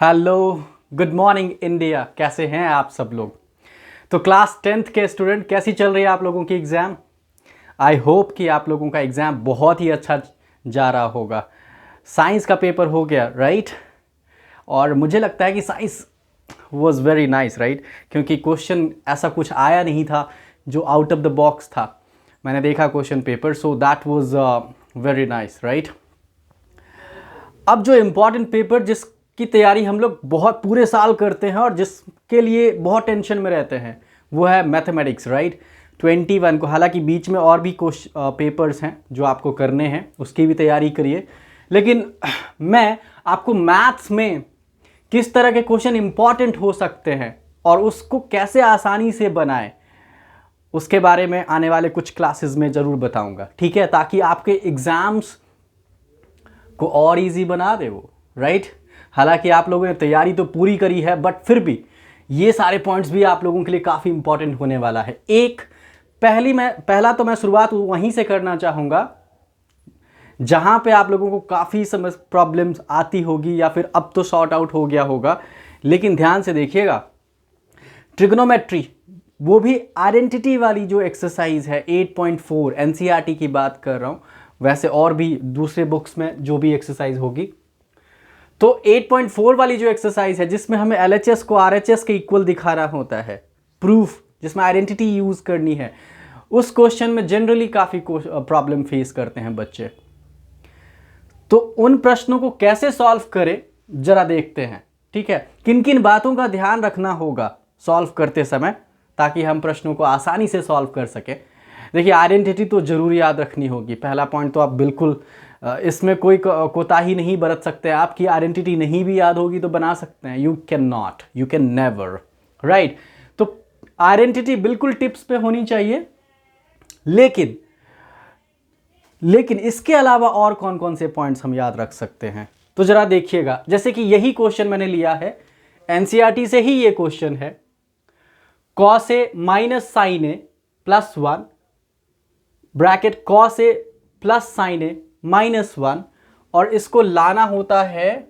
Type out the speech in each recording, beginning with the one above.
Hello, good morning India. कैसे हैं आप सब लोग? तो क्लास 10th के स्टूडेंट, कैसी चल रही है आप लोगों की एग्ज़ाम? आई होप कि आप लोगों का एग्ज़ाम बहुत ही अच्छा जा रहा होगा। साइंस का पेपर हो गया, राइट? और मुझे लगता है कि science was very nice, right? क्योंकि क्वेश्चन ऐसा कुछ आया नहीं था जो आउट ऑफ द बॉक्स था। मैंने देखा question paper, so that was very nice, right? अब जो इम्पॉर्टेंट पेपर जिसकी तैयारी हम लोग बहुत पूरे साल करते हैं और जिसके लिए बहुत टेंशन में रहते हैं, वो है मैथमेटिक्स, राइट? 21 को, हालांकि बीच में और भी पेपर्स हैं जो आपको करने हैं, उसकी भी तैयारी करिए। लेकिन मैं आपको मैथ्स में किस तरह के क्वेश्चन इंपॉर्टेंट हो सकते हैं और उसको कैसे आसानी से बनाएं, उसके बारे में आने वाले कुछ क्लासेस में ज़रूर बताऊंगा, ठीक है? ताकि आपके एग्ज़ाम्स को और इजी बना दे वो, राइट? हालांकि आप लोगों ने तैयारी तो पूरी करी है, बट फिर भी ये सारे पॉइंट्स भी आप लोगों के लिए काफ़ी इंपॉर्टेंट होने वाला है। पहला तो मैं शुरुआत वहीं से करना चाहूँगा जहाँ पे आप लोगों को काफ़ी प्रॉब्लम्स आती होगी या फिर अब तो सॉर्ट आउट हो गया होगा। लेकिन ध्यान से देखिएगा, ट्रिग्नोमेट्री, वो भी आइडेंटिटी वाली जो एक्सरसाइज है 8.4, एनसीईआरटी की बात कर रहा हूँ, वैसे और भी दूसरे बुक्स में जो भी एक्सरसाइज होगी। तो 8.4 वाली जो एक्सरसाइज है जिसमें हमें एलएचएस को आरएचएस के इक्वल दिखाना होता है, प्रूफ जिसमें आइडेंटिटी यूज करनी है, उस क्वेश्चन में जनरली काफ़ी प्रॉब्लम फेस करते हैं बच्चे। तो उन प्रश्नों को कैसे सॉल्व करें जरा देखते हैं, ठीक है? किन किन बातों का ध्यान रखना होगा सॉल्व करते समय ताकि हम प्रश्नों को आसानी से सॉल्व कर सकें। देखिए, आइडेंटिटी तो जरूर याद रखनी होगी। पहला पॉइंट तो आप बिल्कुल इसमें कोई कोताही नहीं बरत सकते। आपकी आइडेंटिटी नहीं भी याद होगी तो बना सकते हैं, you can not, you can never, right? तो आइडेंटिटी बिल्कुल टिप्स पे होनी चाहिए। लेकिन इसके अलावा और कौन कौन से पॉइंट्स हम याद रख सकते हैं, तो जरा देखिएगा। जैसे कि यही क्वेश्चन मैंने लिया है एनसीईआरटी से ही, ये क्वेश्चन है cos A minus sine a plus 1 bracket cos A plus sign a minus 1, और इसको लाना होता है,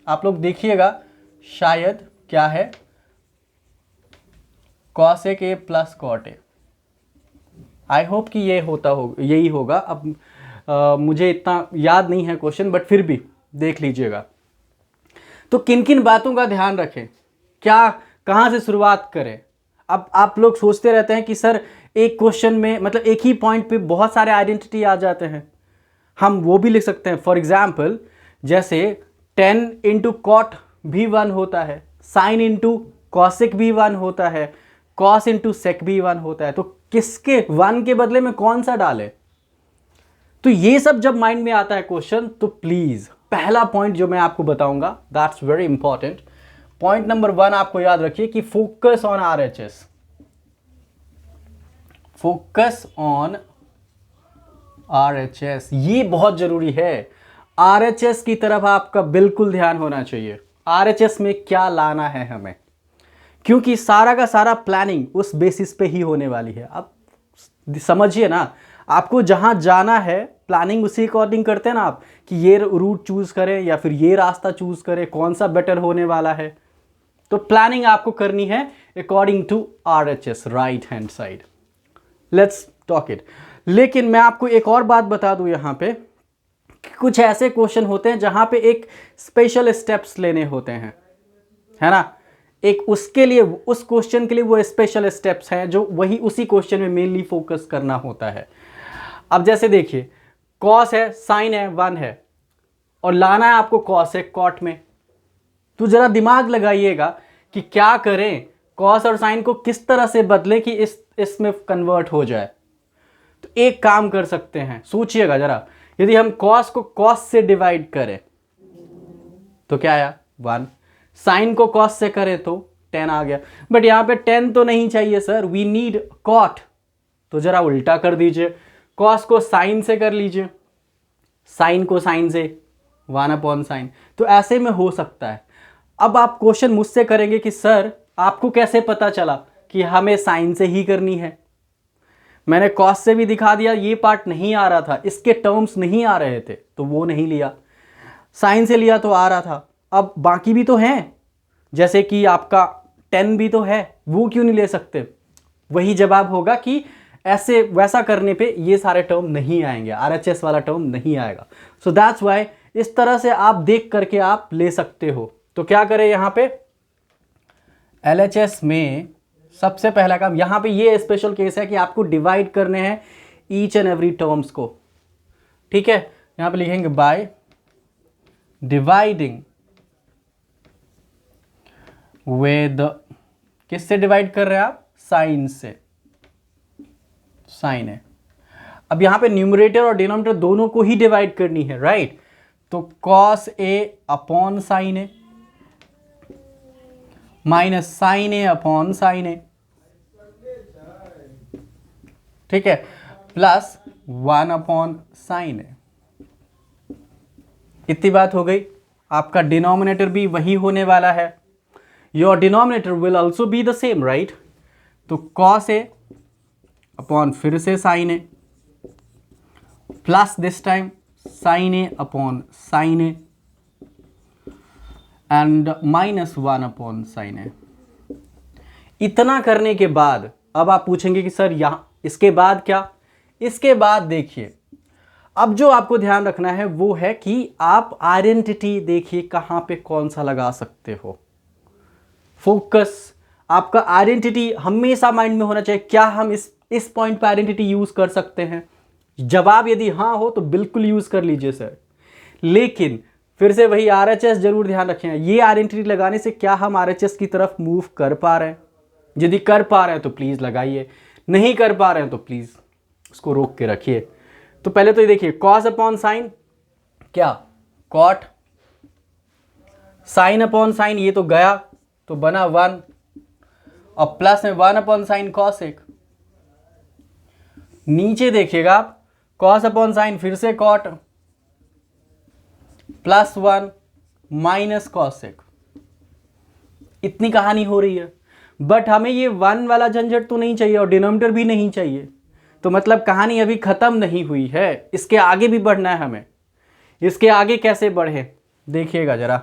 आप लोग देखिएगा शायद क्या है, कॉस ए के plus cot A. I hope कि ये यही होगा। अब मुझे इतना याद नहीं है क्वेश्चन, बट फिर भी देख लीजिएगा। तो किन किन बातों का ध्यान रखें, क्या कहाँ से शुरुआत करें? अब आप लोग सोचते रहते हैं कि सर एक क्वेश्चन में, मतलब एक ही पॉइंट पे बहुत सारे आइडेंटिटी आ जाते हैं। हम वो भी लिख सकते हैं। फॉर एग्जाम्पल, जैसे 10 इंटू कॉट भी 1 होता है, साइन इंटू कॉसिक भी 1 होता है, कॉस इंटू सेक भी 1 होता है। तो किसके 1 के बदले में कौन सा डालें? तो ये सब जब माइंड में आता है क्वेश्चन, तो प्लीज पहला पॉइंट जो मैं आपको बताऊंगा, that's very important. Point number 1 आपको याद रखिए कि focus on RHS, focus on RHS, ये बहुत जरूरी है। आरएचएस की तरफ आपका बिल्कुल ध्यान होना चाहिए। आरएचएस में क्या लाना है हमें, क्योंकि सारा का सारा प्लानिंग उस बेसिस पे ही होने वाली है। आप समझिए ना, आपको जहां जाना है प्लानिंग उसी अकॉर्डिंग करते हैं ना आप, कि ये रूट चूज करें या फिर ये रास्ता चूज करें, कौन सा बेटर होने वाला है। तो प्लानिंग आपको करनी है according to RHS, right hand side. Let's talk it. लेकिन मैं आपको एक और बात बता दूं यहां पे, कि कुछ ऐसे क्वेश्चन होते हैं जहां पे एक स्पेशल स्टेप्स लेने होते हैं, है ना? एक उसके लिए, उस क्वेश्चन के लिए वो स्पेशल स्टेप्स हैं जो वही उसी क्वेश्चन में मेनली फोकस करना होता है। अब जैसे देखिए, कॉस है, साइन है, 1 है, और लाना है आपको कॉस है कॉट में। तो जरा दिमाग लगाइएगा कि क्या करें, कॉस और साइन को किस तरह से बदलें कि इसमें कन्वर्ट हो जाए। तो एक काम कर सकते हैं, सोचिएगा जरा, यदि हम कॉस को कॉस से डिवाइड करें तो क्या आया? 1। साइन को कॉस से करें तो 10 आ गया। बट यहां पे 10 तो नहीं चाहिए सर, वी नीड कॉट। तो जरा उल्टा कर दीजिए, कॉस को साइन से कर लीजिए, साइन को साइन से, 1/sin। तो ऐसे में हो सकता है। अब आप क्वेश्चन मुझसे करेंगे कि सर आपको कैसे पता चला कि हमें साइन से ही करनी है? मैंने कॉस से भी दिखा दिया, ये पार्ट नहीं आ रहा था, इसके टर्म्स नहीं आ रहे थे तो वो नहीं लिया। साइन से लिया तो आ रहा था, अब बाकी भी तो हैं, जैसे कि आपका 10 भी तो है, वो क्यों नहीं ले सकते? वही जवाब होगा कि ऐसे वैसा करने पे ये सारे टर्म नहीं आएंगे, RHS वाला टर्म नहीं आएगा। सो दैट्स वाई इस तरह से आप देख करके आप ले सकते हो। तो क्या करें यहाँ पे LHS में सबसे पहला काम, यहाँ पे ये स्पेशल केस है कि आपको डिवाइड करने हैं ईच एंड एवरी टर्म्स को, ठीक है। यहाँ पे लिखेंगे बाय डिवाइडिंग विद, किससे डिवाइड कर रहे हैं आप? साइन से, साइन है। अब यहां पे न्यूमरेटर और डिनोमिनेटर दोनों को ही डिवाइड करनी है, राइट? तो cos A upon sine a minus sine a upon sine a, ठीक है, प्लस 1 अपॉन साइन ए। इतनी बात हो गई। आपका डिनोमिनेटर भी वही होने वाला है, your denominator will also be the same, right? तो cos A अपॉन फिर से sine a plus this time sine a upon sine a and minus 1 upon sine a. इतना करने के बाद अब आप पूछेंगे कि सर यहां इसके बाद क्या? इसके बाद देखिए, अब जो आपको ध्यान रखना है वो है कि आप आइडेंटिटी देखिए कहां पे कौन सा लगा सकते हो। फोकस आपका आइडेंटिटी हमेशा माइंड में होना चाहिए। क्या हम इस पॉइंट पे आइडेंटिटी यूज कर सकते हैं? जवाब यदि हाँ हो तो बिल्कुल यूज कर लीजिए सर। लेकिन फिर से वही RHS जरूर ध्यान रखें, ये आइडेंटिटी लगाने से क्या हम RHS की तरफ मूव कर पा रहे हैं? यदि कर पा रहे हैं तो प्लीज लगाइए, नहीं कर पा रहे हैं तो प्लीज उसको रोक के रखिए। तो पहले तो ये देखिए cos अपॉन साइन, क्या cot, साइन अपॉन साइन ये तो गया तो बना 1 और प्लस में 1 अपॉन साइन cos 1। नीचे देखिएगा आप cos अपॉन साइन फिर से cot प्लस 1 माइनस cos 1। इतनी कहानी हो रही है, बट हमें ये 1 वाला झंझट तो नहीं चाहिए और डिनोमिनेटर भी नहीं चाहिए। तो मतलब कहानी अभी खत्म नहीं हुई है, इसके आगे भी बढ़ना है हमें। इसके आगे कैसे बढ़े देखिएगा जरा।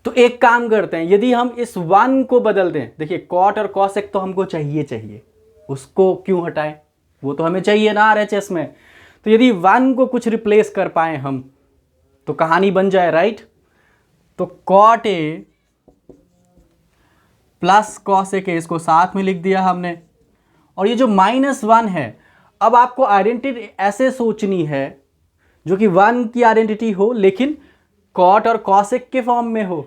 तो एक काम करते हैं, यदि हम इस 1 को बदल दें, देखिए cot और cos 1 तो हमको चाहिए, उसको क्यों हटाएं? वो तो हमें चाहिए ना RHS में। तो यदि 1 को कुछ रिप्लेस कर पाए हम तो कहानी बन जाए, राइट? तो cot A plus cos A इसको साथ में लिख दिया हमने। और ये जो -1 है, अब आपको आइडेंटिटी ऐसे सोचनी है जो कि 1 की आइडेंटिटी हो लेकिन cot और cos 1 के फॉर्म में हो।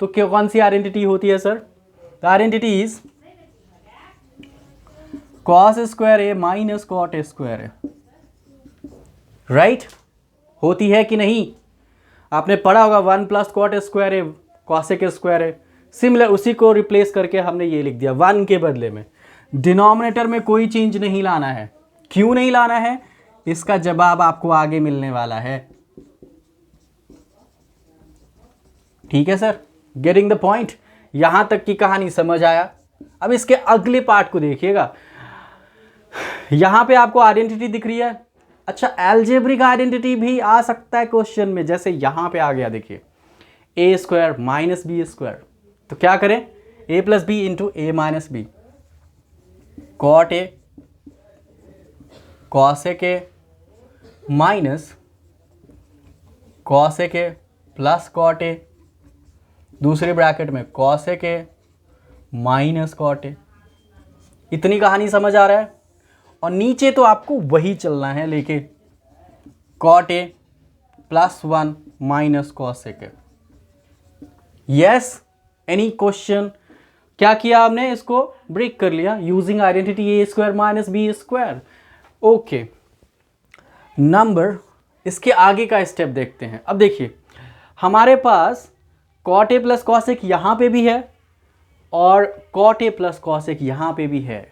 तो क्या कौन सी आइडेंटिटी होती है sir? The identity is cos square A minus cot square A, right? होती है कि नहीं? आपने पढ़ा होगा 1 प्लस cot स्क्वायर ए cos स्क्वायर ए। सिमिलर उसी को रिप्लेस करके हमने ये लिख दिया 1 के बदले में। डिनोमिनेटर में कोई चेंज नहीं लाना है। क्यों नहीं लाना है? इसका जवाब आपको आगे मिलने वाला है। ठीक है सर, गेटिंग द पॉइंट? यहां तक की कहानी समझ आया? अब इसके अगले पार्ट को देखिएगा। यहां पे आपको आइडेंटिटी दिख रही है। अच्छा, एल्जेब्रिक आइडेंटिटी भी आ सकता है क्वेश्चन में, जैसे यहां पे आ गया देखिए a square minus B square. तो क्या करें? a plus B into A minus B, cot A cos A minus cos A plus cot A, दूसरे ब्रैकेट में cos A minus cot A। इतनी कहानी समझ आ रहा है? और नीचे तो आपको वही चलना है लेके cot A प्लस 1 माइनस cos A। Yes, any question? क्या किया आपने? इसको ब्रेक कर लिया using identity a square minus B square. Okay, number इसके आगे का स्टेप देखते हैं। अब देखिए हमारे पास cot A प्लस cos 1 यहाँ पे भी है और cot A प्लस cos 1 यहाँ पे भी है।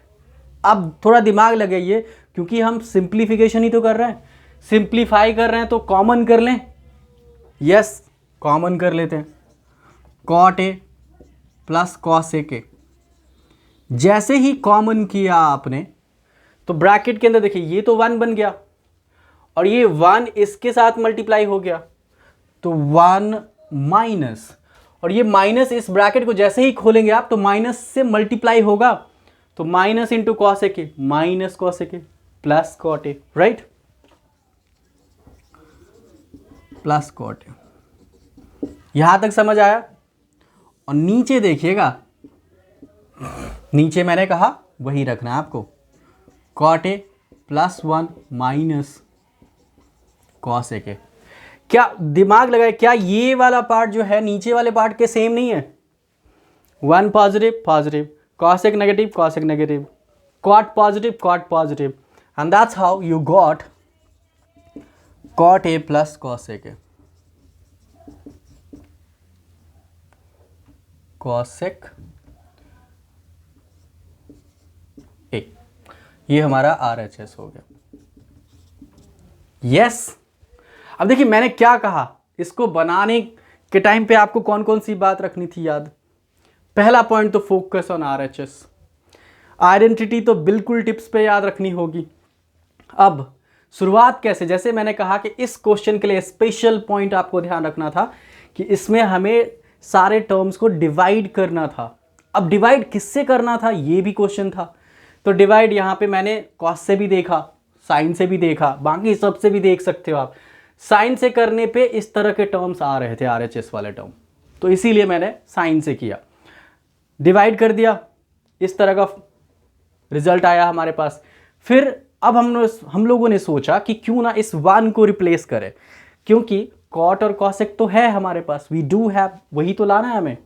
अब थोड़ा दिमाग लगाइए, क्योंकि हम सिंप्लीफिकेशन ही तो कर रहे हैं, सिंप्लीफाई कर रहे हैं तो कॉमन कर लें। यस, कॉमन कर लेते हैं। cot A plus cos A जैसे ही कॉमन किया आपने तो ब्रैकेट के अंदर देखिए ये तो 1 बन गया और ये 1 इसके साथ मल्टीप्लाई हो गया तो 1 माइनस, और ये माइनस इस ब्रैकेट को जैसे ही खोलेंगे आप तो माइनस से मल्टीप्लाई होगा, तो माइनस इंटू कॉस ए के माइनस कॉस ए के plus cot A, right, plus cot A. यहां तक समझ आया? और नीचे देखिएगा, नीचे मैंने कहा वही रखना है आपको, कॉट ए प्लस 1 माइनस कॉस ए के। क्या दिमाग लगाए, क्या ये वाला पार्ट जो है नीचे वाले पार्ट के सेम नहीं है? 1 पॉजिटिव पॉजिटिव, कॉस एक नेगेटिव कॉस एक negative, cot positive, and that's how you got cot A plus cos ए के, कॉसेक ए। ये हमारा RHS हो गया। यस अब देखिए मैंने क्या कहा, इसको बनाने के टाइम पे आपको कौन कौन सी बात रखनी थी याद? पहला पॉइंट तो फोकस ऑन RHS, आइडेंटिटी तो बिल्कुल टिप्स पे याद रखनी होगी। अब शुरुआत कैसे, जैसे मैंने कहा कि इस क्वेश्चन के लिए स्पेशल पॉइंट आपको ध्यान रखना था कि इसमें हमें सारे टर्म्स को डिवाइड करना था। अब डिवाइड किससे करना था ये भी क्वेश्चन था, तो डिवाइड यहाँ पे मैंने कॉस से भी देखा, साइन से भी देखा, बाकी सबसे भी देख सकते हो आप। साइन से करने पे इस तरह के टर्म्स आ रहे थे RHS वाले टर्म, तो इसीलिए मैंने साइन से किया, डिवाइड कर दिया, इस तरह का रिजल्ट आया हमारे पास। फिर अब हम लोगों ने सोचा कि क्यों ना इस 1 को रिप्लेस करें, क्योंकि कॉट और कॉसेक तो है हमारे पास, वी डू हैव, वही तो लाना है हमें।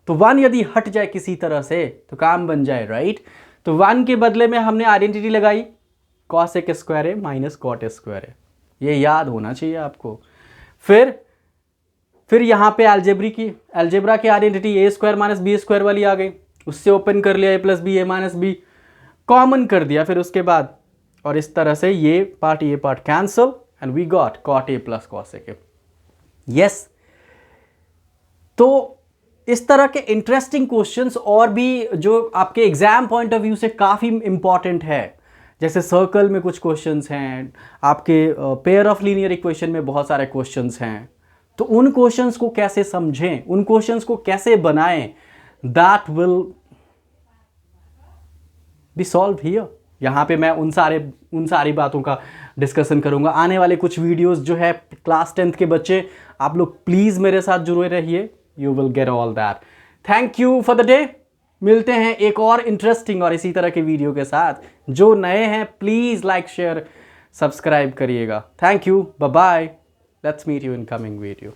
तो 1 यदि हट जाए किसी तरह से तो काम बन जाए, राइट। तो 1 के बदले में हमने आइडेंटिटी लगाई कॉसेक स्क्वायर ए माइनस कॉट स्क्वायर ए, ये याद होना चाहिए आपको। फिर यहाँ पे अलजेब्रा की identity a square minus B square वाली आ गई, उससे ओपन कर लिया, ए प्लस बी ए माइनस बी कॉमन कर दिया फिर उसके बाद, और इस तरह से ये part cancel and we got cot A plus cosec A. Yes, तो इस तरह के इंटरेस्टिंग क्वेश्चंस और भी जो आपके एग्जाम पॉइंट ऑफ व्यू से काफ़ी इंपॉर्टेंट है, जैसे सर्कल में कुछ क्वेश्चंस हैं, आपके पेयर ऑफ लीनियर इक्वेशन में बहुत सारे क्वेश्चंस हैं, तो उन क्वेश्चंस को कैसे समझें, उन क्वेश्चंस को कैसे बनाएं, that will be solve here. यहाँ पे मैं उन सारी बातों का डिस्कशन करूँगा। आने वाले कुछ वीडियोस जो है क्लास 10th के बच्चे, आप लोग प्लीज़ मेरे साथ जुड़े रहिए, you will get all that. Thank you for the day. मिलते हैं एक और इंटरेस्टिंग और इसी तरह के वीडियो के साथ। जो नए हैं प्लीज़ लाइक शेयर सब्सक्राइब करिएगा। Thank you, bye bye, let's meet you in coming video.